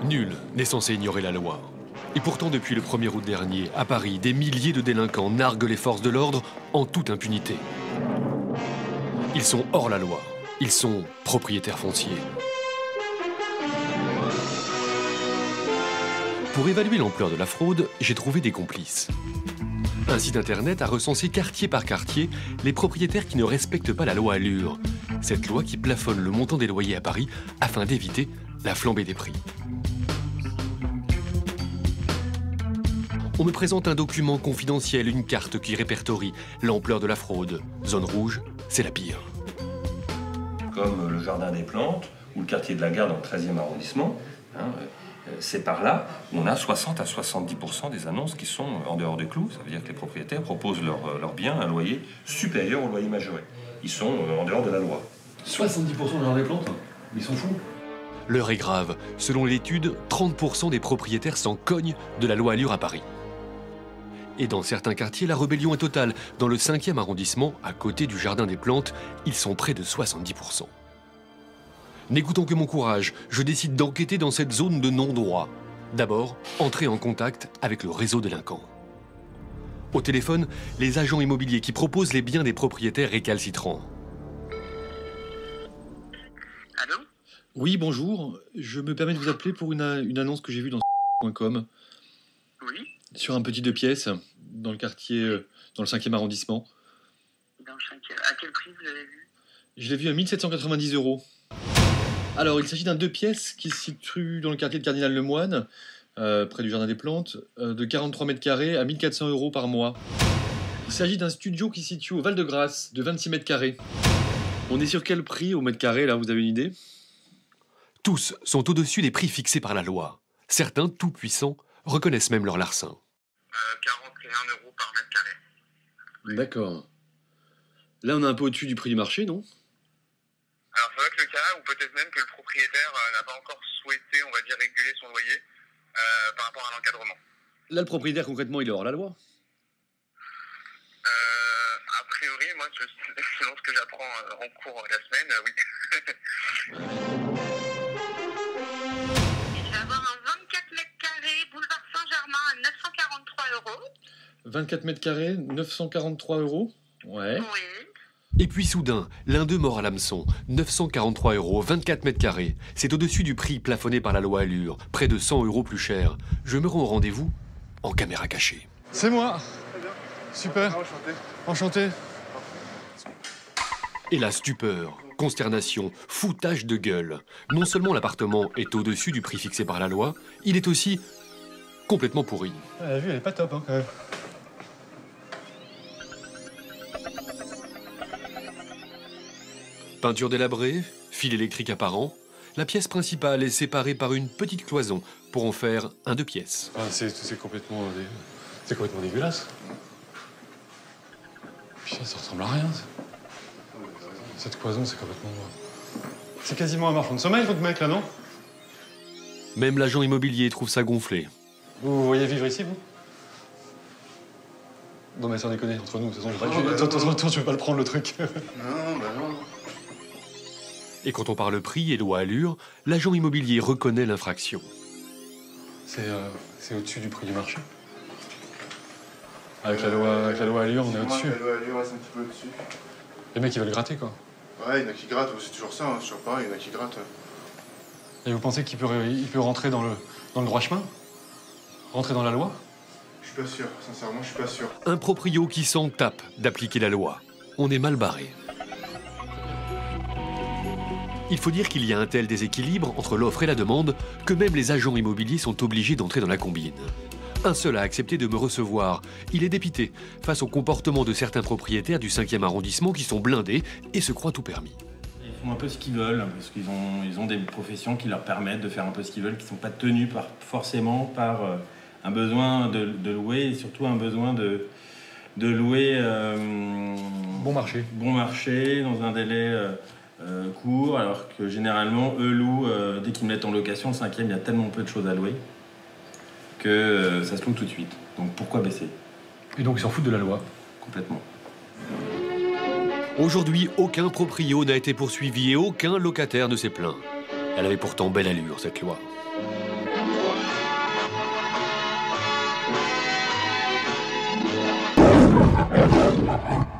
Nul n'est censé ignorer la loi. Et pourtant, depuis le 1er août dernier, à Paris, des milliers de délinquants narguent les forces de l'ordre en toute impunité. Ils sont hors la loi. Ils sont propriétaires fonciers. Pour évaluer l'ampleur de la fraude, j'ai trouvé des complices. Un site internet a recensé quartier par quartier les propriétaires qui ne respectent pas la loi Allure. Cette loi qui plafonne le montant des loyers à Paris afin d'éviter la flambée des prix. On me présente un document confidentiel, une carte qui répertorie l'ampleur de la fraude. Zone rouge, c'est la pire. Comme le Jardin des Plantes ou le quartier de la Gare dans le 13e arrondissement, c'est par là où on a 60 à 70% des annonces qui sont en dehors des clous. Ça veut dire que les propriétaires proposent leurs biens à un loyer supérieur au loyer majoré. Ils sont en dehors de la loi. 70% du Jardin des Plantes, ils sont fous. L'heure est grave. Selon l'étude, 30% des propriétaires s'en cognent de la loi Allure à Paris. Et dans certains quartiers, la rébellion est totale. Dans le 5e arrondissement, à côté du Jardin des Plantes, ils sont près de 70%. N'écoutons que mon courage, je décide d'enquêter dans cette zone de non-droit. D'abord, entrer en contact avec le réseau délinquant. Au téléphone, les agents immobiliers qui proposent les biens des propriétaires récalcitrants. Allô ? Oui, bonjour. Je me permets de vous appeler pour une annonce que j'ai vue dans .com Oui, sur un petit 2 pièces dans le quartier, dans le 5e arrondissement. dans le 5e. À quel prix vous l'avez vu ? Je l'ai vu à 1790 €. Alors, il s'agit d'un 2 pièces qui se situe dans le quartier de Cardinal Lemoine, près du Jardin des Plantes, de 43 mètres carrés à 1400 € par mois. Il s'agit d'un studio qui se situe au Val-de-Grâce, de 26 mètres carrés. On est sur quel prix au mètre carré, là, vous avez une idée ? Tous sont au-dessus des prix fixés par la loi. Certains, tout puissants, reconnaissent même leur larcin. 41 € par mètre carré. D'accord. Là, on est un peu au-dessus du prix du marché, non ? Alors c'est vrai que le cas, ou peut-être même que le propriétaire n'a pas encore souhaité, on va dire, réguler son loyer par rapport à l'encadrement. Là, le propriétaire, concrètement, il est hors la loi. A priori, moi, selon ce que j'apprends en cours la semaine, oui. Je vais avoir un 24 mètres carrés, boulevard Saint-Germain, à 943 €. 24 mètres carrés, 943 €. Ouais. Oui. Et puis soudain, l'un d'eux mord à l'hameçon. 943 €, 24 mètres carrés. C'est au-dessus du prix plafonné par la loi Allure, près de 100 € plus cher. Je me rends au rendez-vous en caméra cachée. C'est moi. Super. Enchanté. Et la stupeur, consternation, foutage de gueule. Non seulement l'appartement est au-dessus du prix fixé par la loi, il est aussi complètement pourri. La vue, elle est pas top, hein, quand même. Peinture délabrée, fil électrique apparent. La pièce principale est séparée par une petite cloison pour en faire un 2 pièces. Ah, c'est complètement dégueulasse. Putain, ça ressemble à rien. Cette cloison, c'est complètement... C'est quasiment un marchand de sommeil, votre mec, là, non? Même l'agent immobilier trouve ça gonflé. Vous voyez vivre ici, vous? Non, mais sans déconner, entre nous, de toute façon, je vais pas le prendre, le truc. Non, bah non. Et quand on parle prix et loi Allure, l'agent immobilier reconnaît l'infraction. C'est au-dessus du prix du marché. Avec la loi Allure, on est au-dessus. La loi Allure, c'est un petit peu au-dessus. Les mecs, ils veulent gratter, quoi. Ouais, il y en a qui grattent, c'est toujours ça, hein. C'est toujours pareil, il y en a qui grattent. Et vous pensez qu'il peut rentrer dans le droit chemin? Rentrer dans la loi? Je suis pas sûr, sincèrement, je suis pas sûr. Un proprio qui s'en tape d'appliquer la loi. On est mal barré. Il faut dire qu'il y a un tel déséquilibre entre l'offre et la demande que même les agents immobiliers sont obligés d'entrer dans la combine. Un seul a accepté de me recevoir. Il est dépité face au comportement de certains propriétaires du 5e arrondissement qui sont blindés et se croient tout permis. Ils font un peu ce qu'ils veulent, parce qu'ils ont des professions qui leur permettent de faire un peu ce qu'ils veulent, qui ne sont pas tenues forcément par un besoin de louer, et surtout un besoin de louer Bon marché, dans un délai court, alors que généralement, eux louent, dès qu'ils me mettent en location, le 5e, il y a tellement peu de choses à louer que ça se loue tout de suite. Donc pourquoi baisser? Et donc ils s'en foutent de la loi? Complètement. Aujourd'hui, aucun proprio n'a été poursuivi et aucun locataire ne s'est plaint. Elle avait pourtant belle allure, cette loi. après.